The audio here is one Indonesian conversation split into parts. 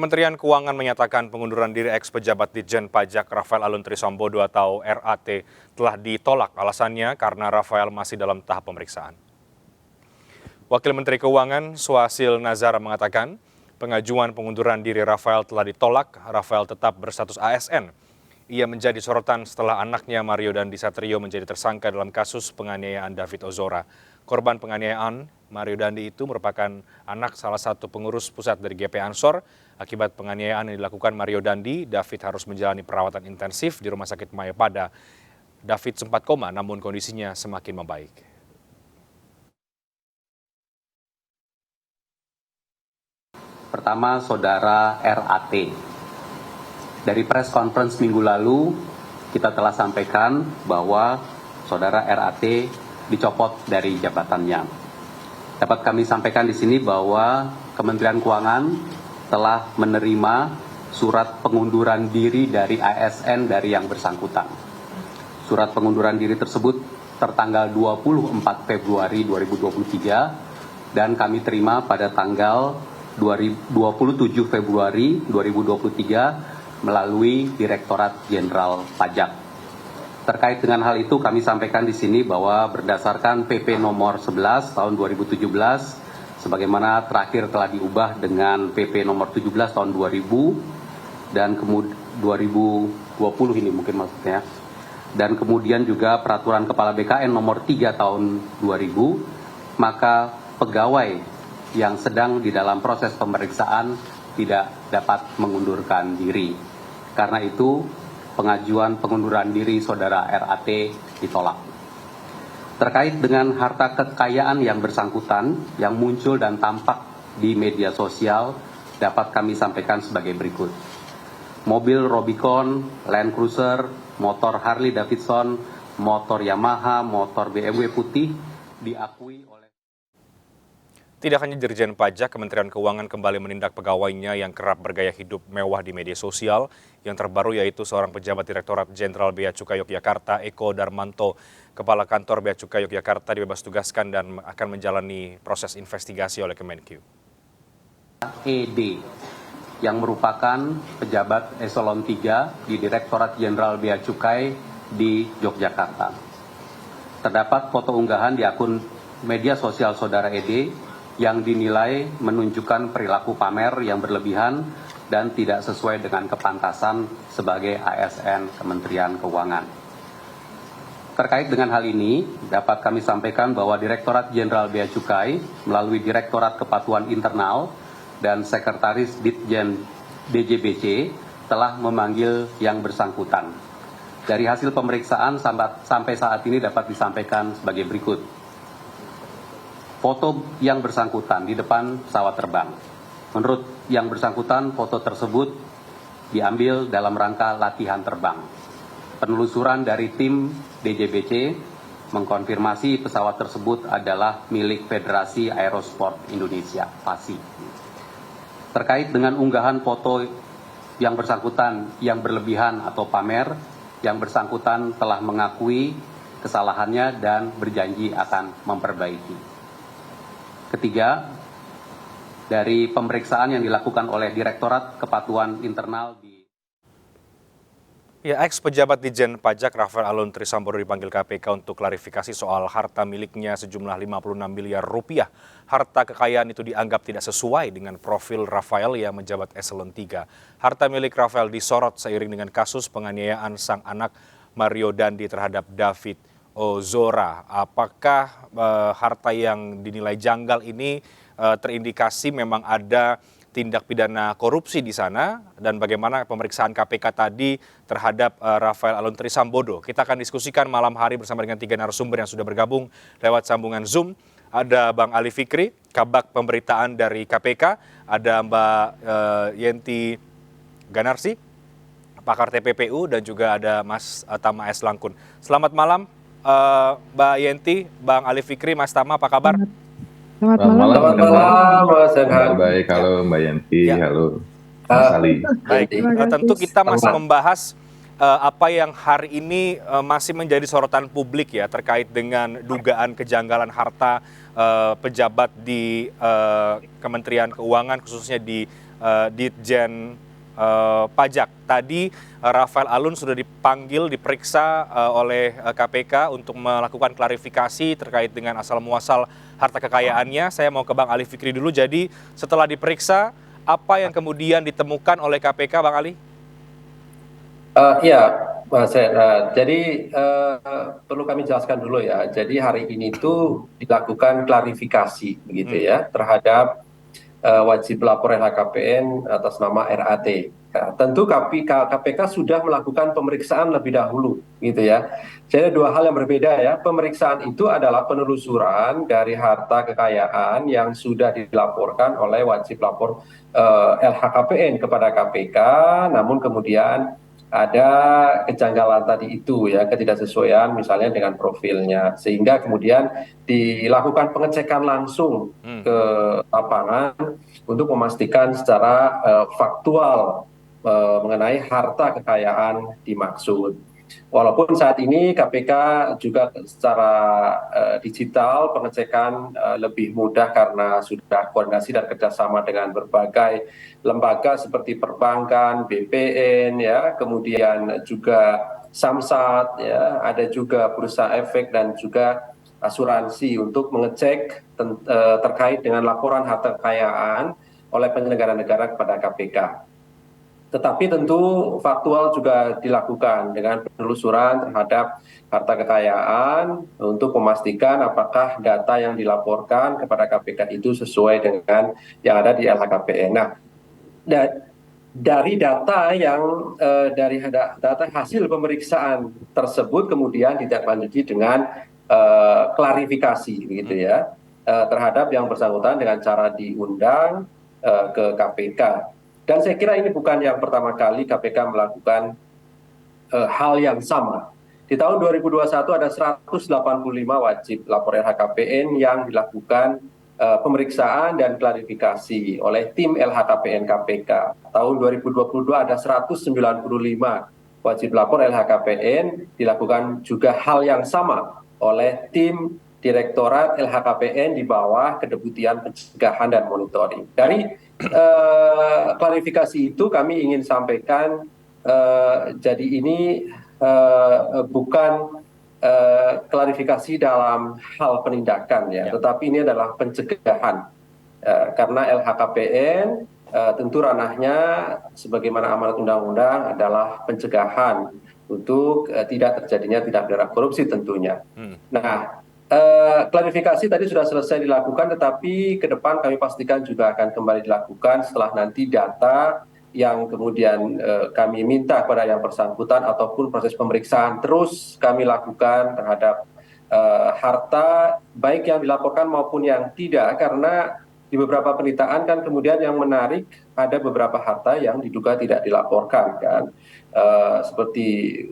Kementerian Keuangan menyatakan pengunduran diri ex-pejabat Ditjen Pajak Rafael Alun Trisambodo atau RAT telah ditolak. Alasannya karena Rafael masih dalam tahap pemeriksaan. Wakil Menteri Keuangan Swasil Nazara mengatakan pengajuan pengunduran diri Rafael telah ditolak. Rafael tetap berstatus ASN. Ia menjadi sorotan setelah anaknya Mario Dandi Satrio menjadi tersangka dalam kasus penganiayaan David Ozora. Korban penganiayaan Mario Dandi itu merupakan anak salah satu pengurus pusat dari GP Ansor. Akibat penganiayaan yang dilakukan Mario Dandi, David harus menjalani perawatan intensif di Rumah Sakit Mayapada. David sempat koma namun kondisinya semakin membaik. Pertama, saudara RAT. Dari press conference minggu lalu, kita telah sampaikan bahwa saudara RAT dicopot dari jabatannya. Dapat kami sampaikan di sini bahwa Kementerian Keuangan telah menerima surat pengunduran diri dari ASN dari yang bersangkutan. Surat pengunduran diri tersebut tertanggal 24 Februari 2023 dan kami terima pada tanggal 27 Februari 2023 melalui Direktorat Jenderal Pajak. Terkait dengan hal itu kami sampaikan di sini bahwa berdasarkan PP nomor 11 tahun 2017 sebagaimana terakhir telah diubah dengan PP nomor 17 tahun 2000 dan kemudian 2020 ini mungkin maksudnya. Dan kemudian juga peraturan Kepala BKN nomor 3 tahun 2000, maka pegawai yang sedang di dalam proses pemeriksaan tidak dapat mengundurkan diri. Karena itu, pengajuan pengunduran diri saudara RAT ditolak. Terkait dengan harta kekayaan yang bersangkutan yang muncul dan tampak di media sosial dapat kami sampaikan sebagai berikut. Mobil Rubicon, Land Cruiser, motor Harley Davidson, motor Yamaha, motor BMW putih diakui oleh. Tidak hanya Dirjen Pajak, Kementerian Keuangan kembali menindak pegawainya yang kerap bergaya hidup mewah di media sosial. Yang terbaru yaitu seorang pejabat Direktorat Jenderal Bea Cukai Yogyakarta, Eko Darmanto. Kepala Kantor Bea Cukai Yogyakarta dibebas tugaskan dan akan menjalani proses investigasi oleh Kemenkeu. ED yang merupakan pejabat eselon 3 di Direktorat Jenderal Bea Cukai di Yogyakarta. Terdapat foto unggahan di akun media sosial saudara ED yang dinilai menunjukkan perilaku pamer yang berlebihan dan tidak sesuai dengan kepantasan sebagai ASN Kementerian Keuangan. Terkait dengan hal ini, dapat kami sampaikan bahwa Direktorat Jenderal Bea Cukai melalui Direktorat Kepatuhan Internal dan Sekretaris Ditjen DJBC telah memanggil yang bersangkutan. Dari hasil pemeriksaan sampai saat ini dapat disampaikan sebagai berikut. Foto yang bersangkutan di depan pesawat terbang. Menurut yang bersangkutan, foto tersebut diambil dalam rangka latihan terbang. Penelusuran dari tim DJBC mengkonfirmasi pesawat tersebut adalah milik Federasi Aerosport Indonesia, FASI. Terkait dengan unggahan foto yang bersangkutan yang berlebihan atau pamer, yang bersangkutan telah mengakui kesalahannya dan berjanji akan memperbaiki. Ketiga, dari pemeriksaan yang dilakukan oleh Direktorat Kepatuhan Internal di Ex-pejabat Ditjen Pajak Rafael Alun Trisambodo dipanggil KPK untuk klarifikasi soal harta miliknya sejumlah 56 miliar rupiah. Harta kekayaan itu dianggap tidak sesuai dengan profil Rafael yang menjabat eselon 3. Harta milik Rafael disorot seiring dengan kasus penganiayaan sang anak Mario Dandi terhadap David Ozora. Apakah harta yang dinilai janggal ini terindikasi memang ada tindak pidana korupsi di sana dan bagaimana pemeriksaan KPK tadi terhadap Rafael Alun Trisambodo? Kita akan diskusikan malam hari bersama dengan 3 narasumber yang sudah bergabung lewat sambungan Zoom. Ada Bang Ali Fikri, Kabak Pemberitaan dari KPK, ada Mbak Yenti Ganarsi, pakar TPPU, dan juga ada Mas Tama S. Langkun. Selamat malam Mbak Yenti, Bang Ali Fikri, Mas Tama, apa kabar? Selamat malam. Selamat malam, Mas Renhard. Baik, halo Mbak Yenti, Ya. halo Mas Ali. Baik, Terima kasih. tentu kita masih membahas apa yang hari ini masih menjadi sorotan publik ya terkait dengan dugaan kejanggalan harta pejabat di Kementerian Keuangan khususnya di Ditjen Pajak. Tadi Rafael Alun sudah dipanggil, diperiksa oleh KPK untuk melakukan klarifikasi terkait dengan asal muasal harta kekayaannya. Saya mau ke Bang Ali Fikri dulu. Jadi setelah diperiksa, apa yang kemudian ditemukan oleh KPK, Bang Ali? Iya, Mas Renhat. Jadi perlu kami jelaskan dulu ya. Jadi hari ini itu dilakukan klarifikasi begitu ya terhadap wajib lapor LHKPN atas nama RAT. Ya, tentu KPK sudah melakukan pemeriksaan lebih dahulu gitu ya. Jadi dua hal yang berbeda ya. Pemeriksaan itu adalah penelusuran dari harta kekayaan yang sudah dilaporkan oleh wajib lapor LHKPN kepada KPK, namun kemudian ada kejanggalan tadi itu ya, ketidaksesuaian misalnya dengan profilnya, sehingga kemudian dilakukan pengecekan langsung ke lapangan untuk memastikan secara faktual mengenai harta kekayaan dimaksud. Walaupun saat ini KPK juga secara digital pengecekan lebih mudah karena sudah koordinasi dan kerjasama dengan berbagai lembaga seperti perbankan, BPN, ya, kemudian juga Samsat, ya, ada juga bursa efek dan juga asuransi untuk mengecek terkait dengan laporan harta kekayaan oleh penyelenggara negara kepada KPK. Tetapi tentu faktual juga dilakukan dengan penelusuran terhadap harta kekayaan untuk memastikan apakah data yang dilaporkan kepada KPK itu sesuai dengan yang ada di LHKPN. Nah, dari data yang dari data hasil pemeriksaan tersebut kemudian ditindaklanjuti dengan klarifikasi begitu ya terhadap yang bersangkutan dengan cara diundang ke KPK. Dan saya kira ini bukan yang pertama kali KPK melakukan hal yang sama. Di tahun 2021 ada 185 wajib lapor LHKPN yang dilakukan pemeriksaan dan klarifikasi oleh tim LHKPN KPK. Tahun 2022 ada 195 wajib lapor LHKPN dilakukan juga hal yang sama oleh tim Direktorat LHKPN di bawah Kedeputian Pencegahan dan Monitoring. Dari klarifikasi itu kami ingin sampaikan, jadi ini bukan klarifikasi dalam hal penindakan ya, tetapi ini adalah pencegahan. Karena LHKPN tentu ranahnya sebagaimana amanat undang-undang adalah pencegahan untuk tidak terjadinya tindak pidana korupsi tentunya. Nah, klarifikasi tadi sudah selesai dilakukan, tetapi ke depan kami pastikan juga akan kembali dilakukan setelah nanti data yang kemudian kami minta kepada yang bersangkutan ataupun proses pemeriksaan terus kami lakukan terhadap harta baik yang dilaporkan maupun yang tidak, karena di beberapa penelitian kan kemudian yang menarik ada beberapa harta yang diduga tidak dilaporkan kan. Seperti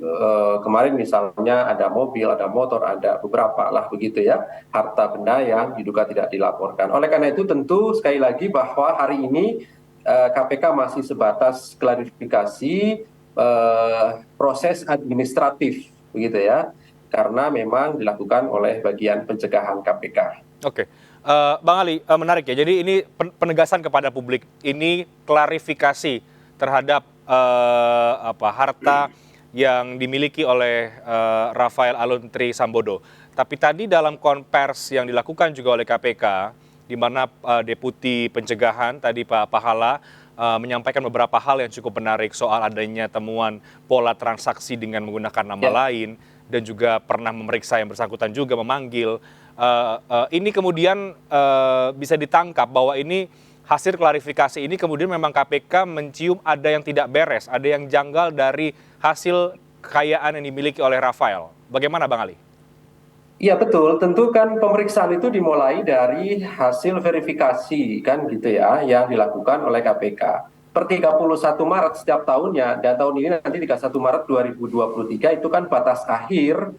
kemarin misalnya ada mobil, ada motor, ada beberapa lah begitu ya, harta benda yang diduga tidak dilaporkan. Oleh karena itu tentu sekali lagi bahwa hari ini KPK masih sebatas klarifikasi proses administratif begitu ya, karena memang dilakukan oleh bagian pencegahan KPK. Oke. Bang Ali, menarik ya. Jadi ini penegasan kepada publik, ini klarifikasi terhadap harta yang dimiliki oleh Rafael Alun Trisambodo. Tapi tadi dalam konvers yang dilakukan juga oleh KPK, di mana Deputi Pencegahan tadi Pak Pahala menyampaikan beberapa hal yang cukup menarik soal adanya temuan pola transaksi dengan menggunakan nama lain dan juga pernah memeriksa yang bersangkutan juga memanggil. Ini kemudian bisa ditangkap bahwa ini hasil klarifikasi ini kemudian memang KPK mencium ada yang tidak beres, ada yang janggal dari hasil kekayaan yang dimiliki oleh Rafael. Bagaimana Bang Ali? Iya betul, tentu kan pemeriksaan itu dimulai dari hasil verifikasi kan gitu ya, yang dilakukan oleh KPK. Per 31 Maret setiap tahunnya, dan tahun ini nanti 31 Maret 2023 itu kan batas akhir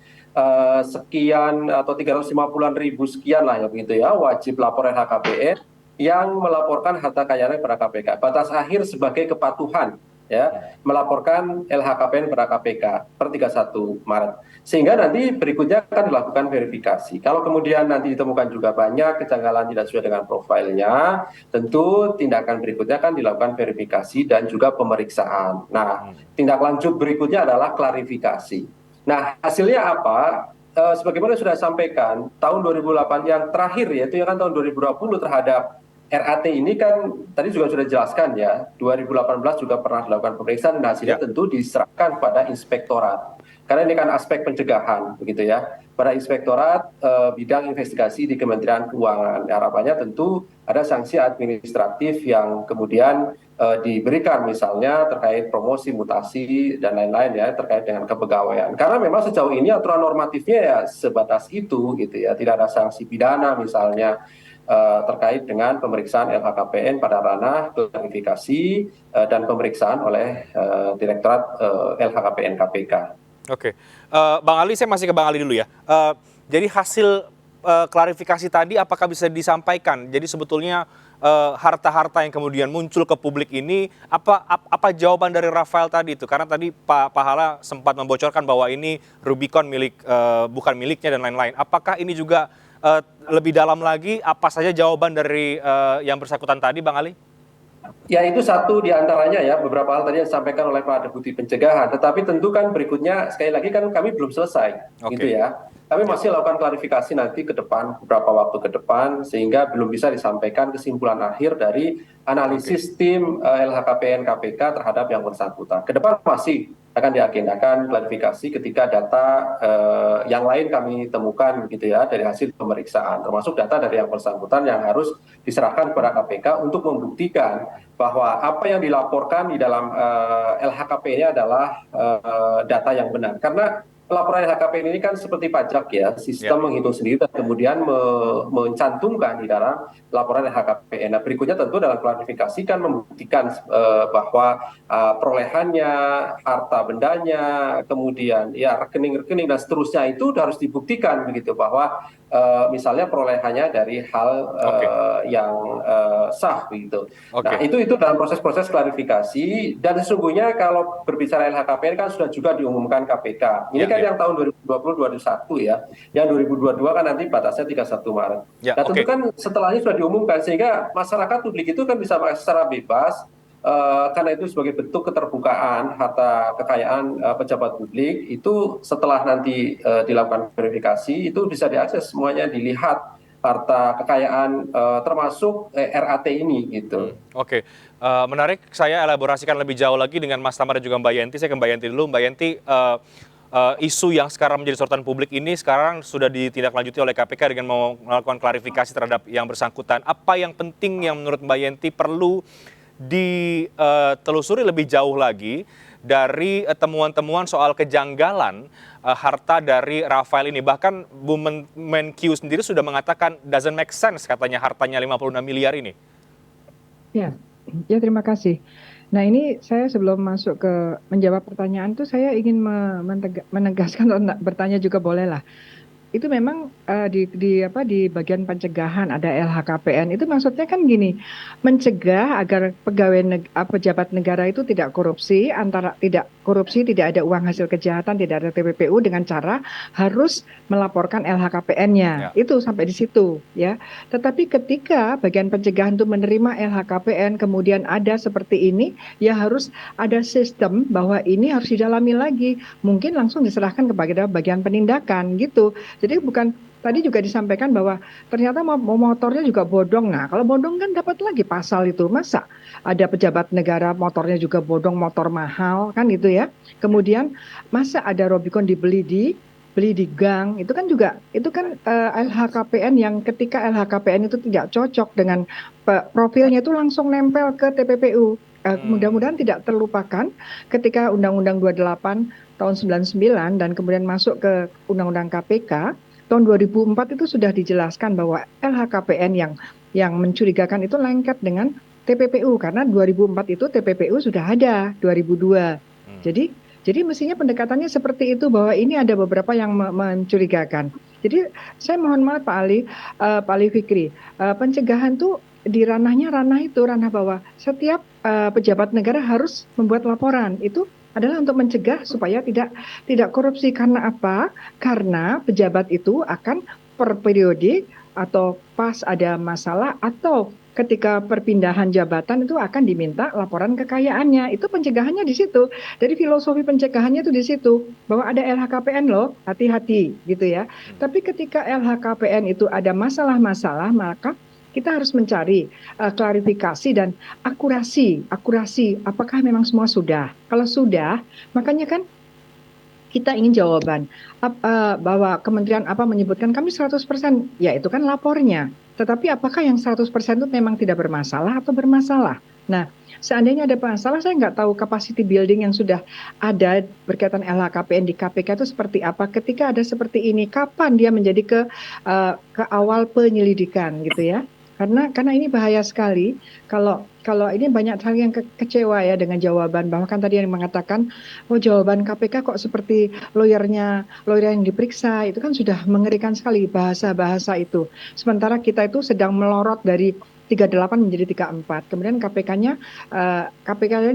sekian atau 350-an ribu sekian lah ya begitu ya, wajib lapor LHKPN yang melaporkan harta kekayaannya kepada KPK. Batas akhir sebagai kepatuhan ya melaporkan LHKPN kepada KPK per 31 Maret. Sehingga nanti berikutnya akan dilakukan verifikasi. Kalau kemudian nanti ditemukan juga banyak kejanggalan tidak sesuai dengan profilnya, tentu tindakan berikutnya akan dilakukan verifikasi dan juga pemeriksaan. Nah, tindak lanjut berikutnya adalah klarifikasi. Nah, hasilnya apa? Sebagaimana sudah sampaikan, tahun 2008 yang terakhir yaitu kan tahun 2020 terhadap RAT ini kan tadi juga sudah dijelaskan ya, 2018 juga pernah dilakukan pemeriksaan dan hasilnya tentu diserahkan pada inspektorat. Karena ini kan aspek pencegahan begitu ya. Pada inspektorat bidang investigasi di Kementerian Keuangan. Harapannya tentu ada sanksi administratif yang kemudian diberikan misalnya terkait promosi, mutasi dan lain-lain ya terkait dengan kepegawaian. Karena memang sejauh ini aturan normatifnya ya sebatas itu gitu ya. Tidak ada sanksi pidana misalnya terkait dengan pemeriksaan LHKPN pada ranah klarifikasi dan pemeriksaan oleh Direktorat LHKPN KPK. Oke, Bang Ali, saya masih ke Bang Ali dulu ya. Jadi hasil klarifikasi tadi apakah bisa disampaikan? Jadi sebetulnya harta-harta yang kemudian muncul ke publik ini, apa jawaban dari Rafael tadi itu? Karena tadi Pak Pahala sempat membocorkan bahwa ini Rubicon bukan miliknya dan lain-lain. Apakah ini juga lebih dalam lagi? Apa saja jawaban dari yang bersangkutan tadi, Bang Ali? Ya itu satu di antaranya ya, beberapa hal tadi yang disampaikan oleh Pak Deputi Pencegahan. Tetapi tentu kan berikutnya, sekali lagi kan kami belum selesai, gitu ya. Kami masih lakukan klarifikasi nanti ke depan, beberapa waktu ke depan, sehingga belum bisa disampaikan kesimpulan akhir dari analisis tim LHKPN KPK terhadap yang bersangkutan. Ke depan masih akan diagendakan klarifikasi ketika data yang lain kami temukan gitu ya dari hasil pemeriksaan, termasuk data dari yang bersangkutan yang harus diserahkan kepada KPK untuk membuktikan bahwa apa yang dilaporkan di dalam LHKPN-nya adalah data yang benar. Karena pelaporan LHKPN ini kan seperti pajak ya, sistem menghitung sendiri dan kemudian mencantumkan di dalam laporan LHKPN. Nah, berikutnya tentu dalam klarifikasi kan membuktikan bahwa perolehannya, harta bendanya, kemudian ya rekening-rekening dan seterusnya itu harus dibuktikan begitu bahwa misalnya perolehannya dari hal yang sah begitu. Nah, itu dalam proses-proses klarifikasi dan sesungguhnya kalau berbicara LHKPN kan sudah juga diumumkan KPK. Ini kan yang tahun 2020-2021 ya. Yang 2022 kan nanti batasnya 31 Maret. Nah, tentu kan setelahnya sudah diumumkan sehingga masyarakat publik itu kan bisa secara bebas karena itu sebagai bentuk keterbukaan harta kekayaan pejabat publik itu setelah nanti dilakukan verifikasi itu bisa diakses semuanya, dilihat harta kekayaan termasuk RAT ini gitu. Oke, menarik. Saya elaborasikan lebih jauh lagi dengan Mas Tama dan juga Mbak Yenti. Saya ke Mbak Yenti dulu. Mbak Yenti, isu yang sekarang menjadi sorotan publik ini sekarang sudah ditindaklanjuti oleh KPK dengan mau melakukan klarifikasi terhadap yang bersangkutan. Apa yang penting yang menurut Mbak Yenti perlu ditelusuri lebih jauh lagi dari temuan-temuan soal kejanggalan harta dari Rafael ini? Bahkan Bu Menkyu sendiri sudah mengatakan doesn't make sense katanya hartanya 56 miliar ini. Ya, terima kasih. Nah ini saya sebelum masuk ke menjawab pertanyaan itu saya ingin menegaskan atau bertanya juga boleh lah. Itu memang di bagian pencegahan ada LHKPN itu maksudnya kan gini, mencegah agar pejabat negara itu tidak korupsi, tidak ada uang hasil kejahatan, tidak ada TPPU dengan cara harus melaporkan LHKPN-nya. Itu sampai di situ ya. Tetapi ketika bagian pencegahan itu menerima LHKPN kemudian ada seperti ini, ya harus ada sistem bahwa ini harus didalami lagi. Mungkin langsung diserahkan kepada bagian penindakan gitu. Jadi bukan, tadi juga disampaikan bahwa ternyata motornya juga bodong. Nah kalau bodong kan dapat lagi pasal itu. Masa ada pejabat negara motornya juga bodong, motor mahal kan gitu ya. Kemudian masa ada Rubicon dibeli di gang, itu kan juga, itu kan LHKPN yang ketika LHKPN itu tidak cocok dengan profilnya itu langsung nempel ke TPPU. Mudah-mudahan tidak terlupakan ketika Undang-Undang 28 tahun 99 dan kemudian masuk ke Undang-Undang KPK tahun 2004 itu sudah dijelaskan bahwa LHKPN yang mencurigakan itu lengket dengan TPPU karena 2004 itu TPPU sudah ada 2002. Jadi mestinya pendekatannya seperti itu bahwa ini ada beberapa yang mencurigakan. Jadi saya mohon maaf Pak Ali Fikri, pencegahan tuh di ranah bahwa setiap pejabat negara harus membuat laporan. Itu adalah untuk mencegah supaya tidak korupsi. Karena apa? Karena pejabat itu akan per periode atau pas ada masalah atau ketika perpindahan jabatan itu akan diminta laporan kekayaannya. Itu pencegahannya di situ. Dari filosofi pencegahannya itu di situ, bahwa ada LHKPN loh, hati-hati gitu ya. Tapi ketika LHKPN itu ada masalah-masalah, maka kita harus mencari klarifikasi dan akurasi apakah memang semua sudah. Kalau sudah, makanya kan kita ingin jawaban bahwa kementerian apa menyebutkan kami 100%, ya itu kan lapornya. Tetapi apakah yang 100% itu memang tidak bermasalah atau bermasalah? Nah, seandainya ada masalah, saya nggak tahu capacity building yang sudah ada berkaitan LHKPN di KPK itu seperti apa. Ketika ada seperti ini, kapan dia menjadi ke awal penyelidikan gitu ya? Karena ini bahaya sekali kalau ini banyak hal yang kecewa ya dengan jawaban, bahwa kan tadi yang mengatakan oh jawaban KPK kok seperti lawyer yang diperiksa, itu kan sudah mengerikan sekali bahasa itu. Sementara kita itu sedang melorot dari 38 menjadi 34. Kemudian KPK-nya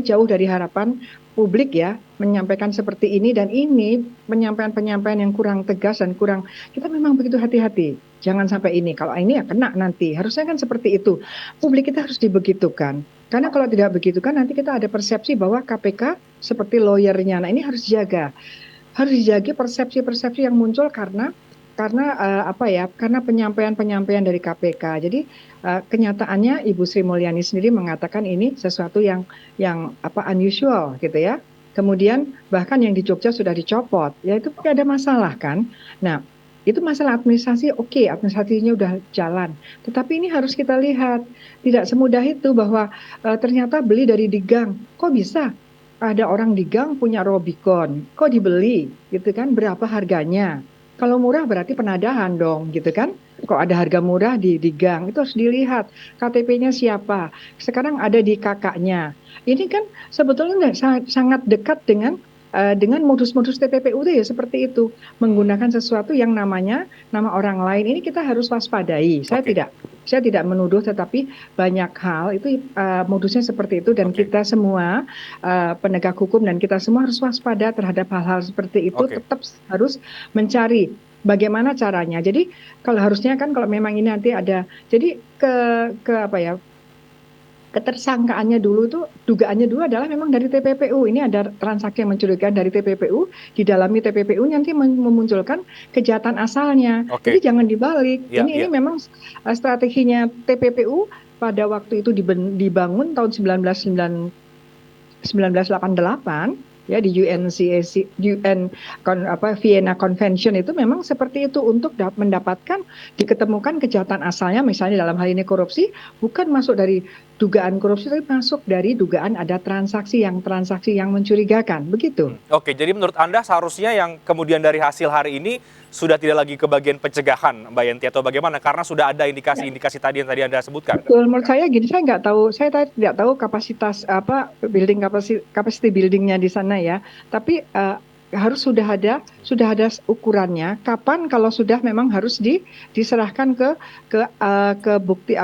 jauh dari harapan publik ya, menyampaikan seperti ini, dan ini penyampaian yang kurang tegas dan kurang, kita memang begitu hati-hati. Jangan sampai ini, kalau ini ya kena nanti. Harusnya kan seperti itu. Publik kita harus dibegitukan. Karena kalau tidak begitu kan nanti kita ada persepsi bahwa KPK seperti lawyernya. Nah ini harus dijaga. Harus dijaga persepsi-persepsi yang muncul karena penyampaian dari KPK. Jadi kenyataannya Ibu Sri Mulyani sendiri mengatakan ini sesuatu yang unusual gitu ya. Kemudian bahkan yang di Jogja sudah dicopot, ya itu tidak ada masalah kan. Nah, itu masalah administrasi, oke, administrasinya udah jalan. Tetapi ini harus kita lihat, tidak semudah itu bahwa ternyata beli dari di gang. Kok bisa? Ada orang di gang punya Robicon, kok dibeli gitu kan, berapa harganya? Kalau murah berarti penadahan dong gitu kan. Kok ada harga murah di gang, itu harus dilihat KTP-nya siapa. Sekarang ada di kakaknya. Ini kan sebetulnya sangat dekat dengan modus-modus TPPU itu ya seperti itu, menggunakan sesuatu yang nama orang lain. Ini kita harus waspadai. Saya tidak menuduh, tetapi banyak hal itu modusnya seperti itu, dan kita semua penegak hukum dan kita semua harus waspada terhadap hal-hal seperti itu. Tetap harus mencari bagaimana caranya. Jadi kalau harusnya kan kalau memang ini nanti ada, jadi ketersangkaannya dulu tuh, dugaannya dulu adalah memang dari TPPU. Ini ada transaksi yang mencurigakan dari TPPU, didalami TPPU nanti memunculkan kejahatan asalnya. Jadi jangan dibalik. Ini memang strateginya TPPU pada waktu itu dibangun tahun 1988 ya di Vienna Convention. Itu memang seperti itu, untuk mendapatkan diketemukan kejahatan asalnya, misalnya dalam hal ini korupsi, bukan masuk dari dugaan korupsi, tapi masuk dari dugaan ada transaksi yang mencurigakan, begitu. Oke, jadi menurut Anda seharusnya yang kemudian dari hasil hari ini sudah tidak lagi ke bagian pencegahan, Mbak Yenti, atau bagaimana? Karena sudah ada indikasi-indikasi tadi yang tadi Anda sebutkan. Betul, menurut saya gini, saya tidak tahu kapasitas capacity buildingnya di sana ya, tapi harus sudah ada ukurannya. Kapan kalau sudah memang harus diserahkan ke bukti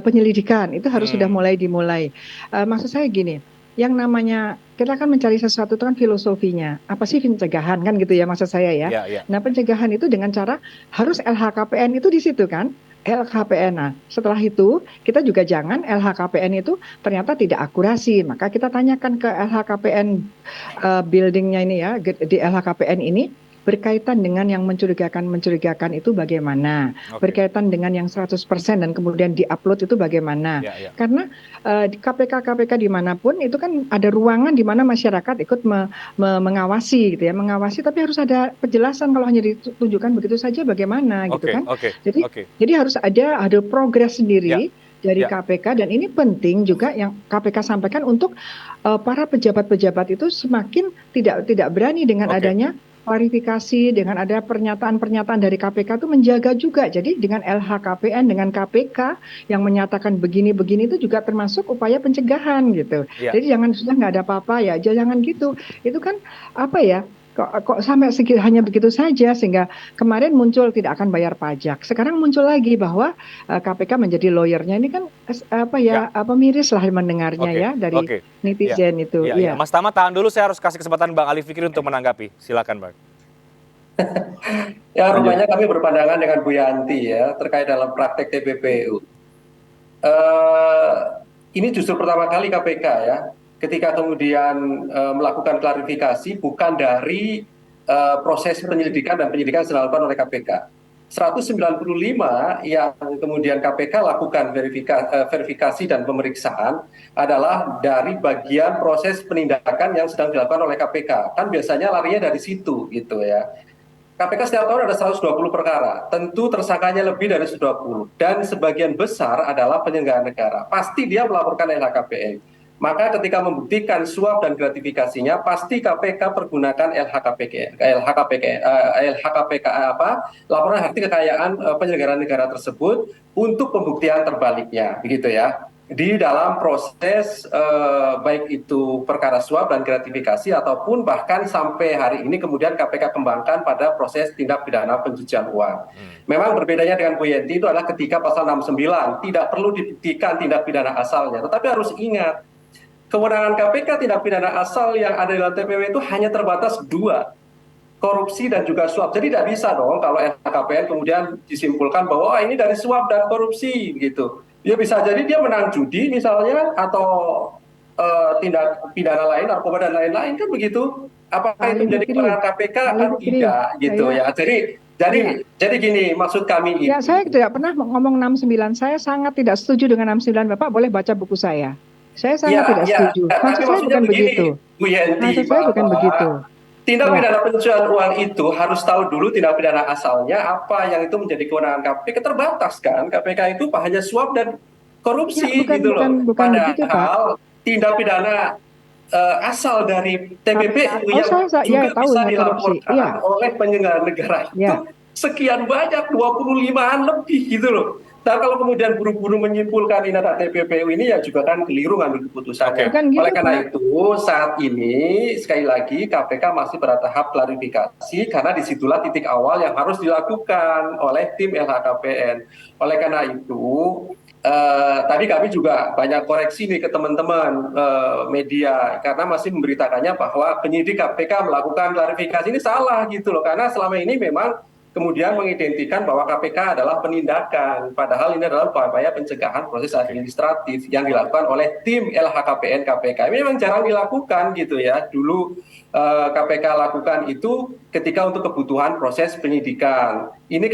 penyelidikan, itu harus sudah dimulai. Maksud saya gini, yang namanya kita akan mencari sesuatu itu kan filosofinya. Apa sih pencegahan kan gitu ya, maksud saya ya. Nah, pencegahan itu dengan cara harus LHKPN itu di situ kan. LHKPN. Nah, setelah itu kita juga jangan LHKPN itu ternyata tidak akurasi, maka kita tanyakan ke LHKPN buildingnya ini ya, di LHKPN ini berkaitan dengan yang mencurigakan itu bagaimana, berkaitan dengan yang 100% dan kemudian diupload itu bagaimana. Karena di KPK dimanapun itu kan ada ruangan di mana masyarakat ikut mengawasi gitu ya, tapi harus ada penjelasan. Kalau hanya ditunjukkan begitu saja bagaimana gitu kan. Jadi harus ada progres sendiri dari KPK, dan ini penting juga yang KPK sampaikan untuk para pejabat-pejabat itu semakin tidak berani dengan adanya klarifikasi, dengan ada pernyataan-pernyataan dari KPK itu menjaga juga. Jadi dengan LHKPN, dengan KPK yang menyatakan begini-begini itu juga termasuk upaya pencegahan gitu. Jadi jangan sudah nggak ada apa-apa ya, jangan gitu. Itu kan kok sampai hanya begitu saja, sehingga kemarin muncul tidak akan bayar pajak. Sekarang muncul lagi bahwa KPK menjadi lawyernya. Ini kan Ya, miris lah mendengarnya oke, ya dari oke. Ya, netizen itu. ya, ya. Iya. Mas Tama tahan dulu, saya harus kasih kesempatan Bang Ali Fikri untuk menanggapi. Silakan, Bang. Ya, Lanjut. rupanya kami berpandangan dengan Bu Yanti ya terkait dalam praktek TPPU. Eh, ini justru pertama kali KPK ya, ketika kemudian melakukan klarifikasi bukan dari proses penyelidikan dan penyidikan yang dilakukan oleh KPK. 195 yang kemudian KPK lakukan verifikasi dan pemeriksaan adalah dari bagian proses penindakan yang sedang dilakukan oleh KPK. Kan biasanya larinya dari situ gitu ya. KPK setiap tahun ada 120 perkara, tentu tersangkanya lebih dari 120, dan sebagian besar adalah penyelenggara negara. Pasti dia melaporkan LHKPN. Maka ketika membuktikan suap dan gratifikasinya, pasti KPK pergunakan LHKPK laporan harta kekayaan penyelenggara negara tersebut untuk pembuktian terbaliknya, begitu ya. Di dalam proses baik itu perkara suap dan gratifikasi ataupun bahkan sampai hari ini kemudian KPK kembangkan pada proses tindak pidana pencucian uang. Memang berbedanya dengan Bu Yenti itu adalah ketika pasal 69 tidak perlu dibuktikan tindak pidana asalnya, tetapi harus ingat kewenangan KPK tindak pidana asal yang ada dalam TPW itu hanya terbatas dua, korupsi dan juga suap. Jadi tidak bisa dong kalau LHKPN kemudian disimpulkan bahwa ini dari suap dan korupsi gitu. Ya bisa jadi dia menang judi misalnya atau tindak pidana lain, narkoba dan lain-lain kan begitu. Apakah itu menjadi kewenangan KPK atau tidak gitu ya. Jadi gini maksud kami itu. Ya, saya tidak pernah ngomong 69. Saya sangat tidak setuju dengan 69. Bapak boleh baca buku saya. Saya sangat tidak setuju. Maksud saya bukan begitu. Bu Yenti, maksud saya bukan begitu. Tindak pidana pencucian uang itu harus tahu dulu tindak pidana asalnya apa yang itu menjadi kewenangan KPK. Terbatas kan KPK itu hanya suap dan korupsi gitu loh. Padahal tindak pidana asal dari TPPU yang juga bisa dilaporkan oleh penyelenggara negara itu sekian banyak, 25-an lebih gitu loh. Nah kalau kemudian buru-buru menyimpulkan ini data TPPU ini ya juga kan keliru ngambil keputusannya. Oleh karena itu saat ini sekali lagi KPK masih pada tahap klarifikasi karena disitulah titik awal yang harus dilakukan oleh tim LHKPN. Oleh karena itu tadi kami juga banyak koreksi nih ke teman-teman media karena masih memberitakannya bahwa penyidik KPK melakukan klarifikasi ini salah gitu loh, karena selama ini memang kemudian mengidentikan bahwa KPK adalah penindakan, padahal ini adalah upaya pencegahan proses administratif yang dilakukan oleh tim LHKPN KPK. Ini memang jarang dilakukan gitu ya. Dulu KPK lakukan itu ketika untuk kebutuhan proses penyidikan. Ini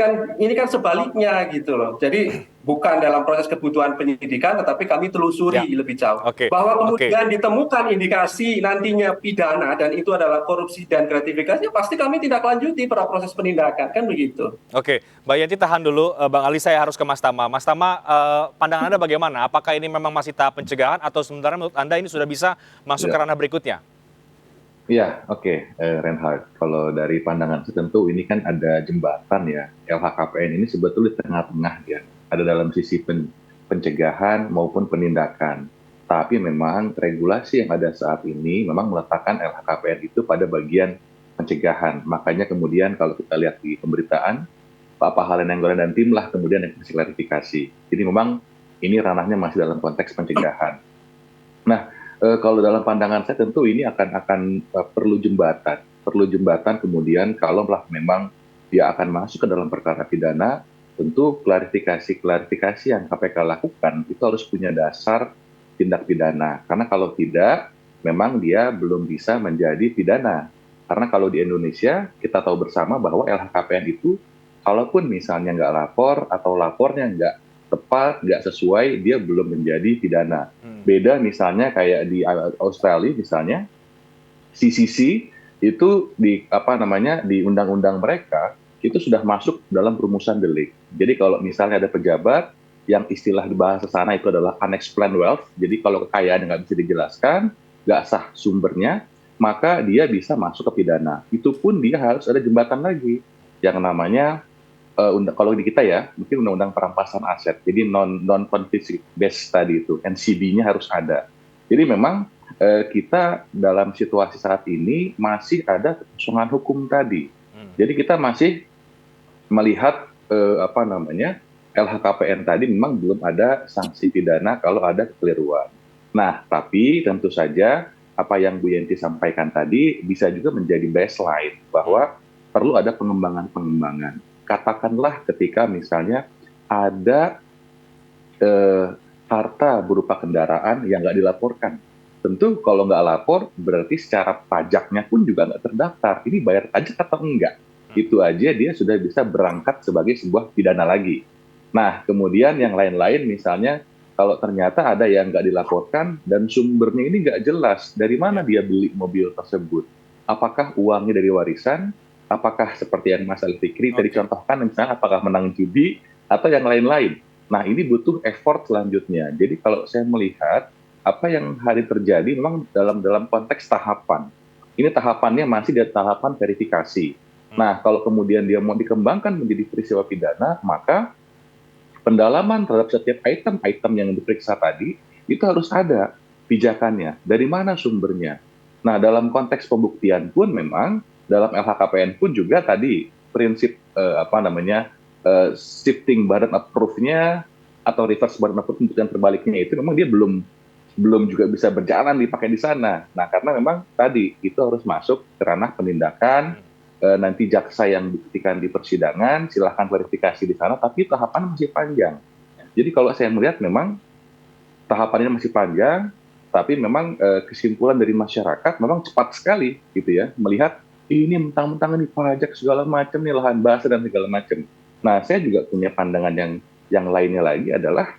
kan sebaliknya gitu loh. Jadi bukan dalam proses kebutuhan penyidikan, tetapi kami telusuri lebih jauh. Bahwa kemudian ditemukan indikasi nantinya pidana dan itu adalah korupsi dan gratifikasi, pasti kami tidak lanjuti pada proses penindakan, kan begitu. Oke, Mbak Yanti tahan dulu. Bang Ali, saya harus ke Mas Tama. Mas Tama, pandangan Anda bagaimana? Apakah ini memang masih tahap pencegahan atau sebenarnya menurut Anda ini sudah bisa masuk ke ranah berikutnya? Ya, oke, Reinhard. Kalau dari pandangan tentu ini kan ada jembatan ya. LHKPN ini sebetulnya di tengah-tengah ya. Ada dalam sisi pencegahan maupun penindakan. Tapi memang regulasi yang ada saat ini memang meletakkan LHKPN itu pada bagian pencegahan. Makanya kemudian kalau kita lihat di pemberitaan, Pak Pahala Nainggolan dan tim lah kemudian yang kasih klarifikasi. Jadi memang ini ranahnya masih dalam konteks pencegahan. Nah, kalau dalam pandangan saya tentu ini akan perlu jembatan kemudian kalau memang dia akan masuk ke dalam perkara pidana, tentu klarifikasi yang KPK lakukan itu harus punya dasar tindak pidana, karena kalau tidak memang dia belum bisa menjadi pidana. Karena kalau di Indonesia kita tahu bersama bahwa LHKPN itu kalaupun misalnya nggak lapor atau lapornya nggak tepat, nggak sesuai, dia belum menjadi pidana. Beda misalnya kayak di Australia misalnya, CCC itu di di undang-undang mereka itu sudah masuk dalam rumusan delik. Jadi kalau misalnya ada pejabat yang istilah di bahasa sana itu adalah unexplained wealth, jadi kalau kekayaan nggak bisa dijelaskan, nggak sah sumbernya, maka dia bisa masuk ke pidana. Itu pun dia harus ada jembatan lagi yang namanya kalau di kita ya, mungkin undang-undang perampasan aset. Jadi non-conflict based tadi itu, NCB-nya harus ada. Jadi memang kita dalam situasi saat ini masih ada kekosongan hukum tadi. Jadi kita masih melihat LHKPN tadi memang belum ada sanksi pidana kalau ada kekeliruan. Nah, tapi tentu saja apa yang Bu Yenti sampaikan tadi bisa juga menjadi baseline bahwa perlu ada pengembangan-pengembangan. Katakanlah ketika misalnya ada harta berupa kendaraan yang nggak dilaporkan. Tentu kalau nggak lapor berarti secara pajaknya pun juga nggak terdaftar. Ini bayar pajak atau enggak? Itu aja dia sudah bisa berangkat sebagai sebuah pidana lagi. Nah, kemudian yang lain-lain misalnya kalau ternyata ada yang nggak dilaporkan dan sumbernya ini nggak jelas, dari mana dia beli mobil tersebut? Apakah uangnya dari warisan? Apakah seperti yang Mas Ali Fikri tadi contohkan, misalnya apakah menang judi atau yang lain-lain? Nah, ini butuh effort selanjutnya. Jadi kalau saya melihat apa yang hari terjadi memang dalam konteks tahapan. Ini tahapannya masih di tahapan verifikasi. Nah, kalau kemudian dia mau dikembangkan menjadi peristiwa pidana, maka pendalaman terhadap setiap item-item yang diperiksa tadi, itu harus ada pijakannya. Dari mana sumbernya? Nah, dalam konteks pembuktian pun memang, dalam LHKPN pun juga tadi, prinsip shifting burden of proof-nya, atau reverse burden of proof, pembuktian terbaliknya itu memang dia belum juga bisa berjalan dipakai di sana. Nah, karena memang tadi, itu harus masuk ke ranah penindakan, nanti jaksa yang dibuktikan di persidangan, silahkan verifikasi di sana, tapi tahapan masih panjang. Jadi kalau saya melihat memang tahapannya masih panjang, tapi memang kesimpulan dari masyarakat memang cepat sekali gitu ya, melihat ini mentang-mentang ini pajak segala macam, nih lahan basah dan segala macam. Nah, saya juga punya pandangan yang lainnya lagi adalah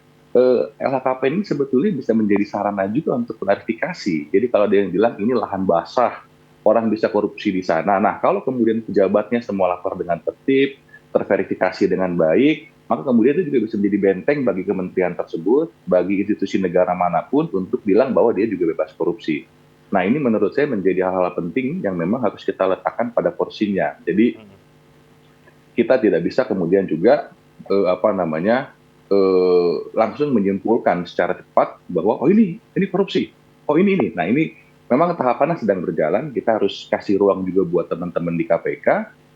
LHKPN ini sebetulnya bisa menjadi sarana juga untuk klarifikasi. Jadi kalau ada yang bilang ini lahan basah, orang bisa korupsi di sana. Nah, kalau kemudian pejabatnya semua lapor dengan tertib, terverifikasi dengan baik, maka kemudian itu juga bisa menjadi benteng bagi kementerian tersebut, bagi institusi negara manapun untuk bilang bahwa dia juga bebas korupsi. Nah, ini menurut saya menjadi hal-hal penting yang memang harus kita letakkan pada porsinya. Jadi, kita tidak bisa kemudian juga langsung menyimpulkan secara cepat bahwa oh ini korupsi, oh ini. Nah, ini memang tahapannya sedang berjalan, kita harus kasih ruang juga buat teman-teman di KPK.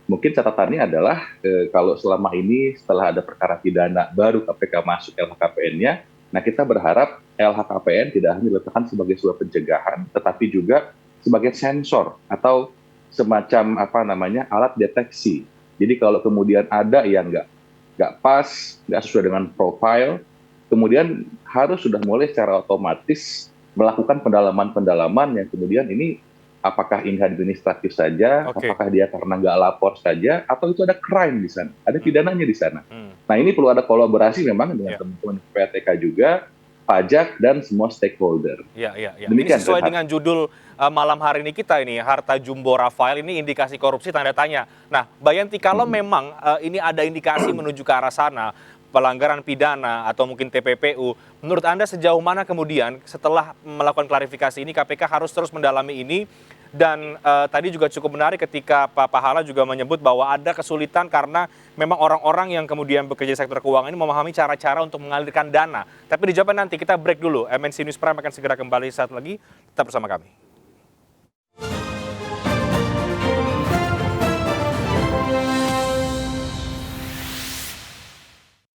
Mungkin catatannya adalah kalau selama ini setelah ada perkara pidana baru KPK masuk LHKPN-nya, nah kita berharap LHKPN tidak hanya diletakkan sebagai sebuah pencegahan, tetapi juga sebagai sensor atau semacam alat deteksi. Jadi kalau kemudian ada yang nggak pas, nggak sesuai dengan profil, kemudian harus sudah mulai secara otomatis melakukan pendalaman-pendalaman yang kemudian ini apakah ini administratif saja, apakah dia karena nggak lapor saja, atau itu ada crime di sana, ada pidananya di sana. Nah, ini perlu ada kolaborasi memang dengan teman-teman PPATK juga, pajak, dan semua stakeholder. Iya. Ini sesuai dengan judul malam hari ini kita ini, Harta Jumbo Rafael, ini indikasi korupsi tanda tanya. Nah, Mbak Yanti, kalau memang ini ada indikasi menuju ke arah sana, pelanggaran pidana atau mungkin TPPU, menurut Anda sejauh mana kemudian setelah melakukan klarifikasi ini KPK harus terus mendalami ini? Dan tadi juga cukup menarik ketika Pak Pahala juga menyebut bahwa ada kesulitan karena memang orang-orang yang kemudian bekerja di sektor keuangan ini memahami cara-cara untuk mengalirkan dana. Tapi dijawabkan nanti, kita break dulu. MNC News Prime akan segera kembali saat lagi, tetap bersama kami.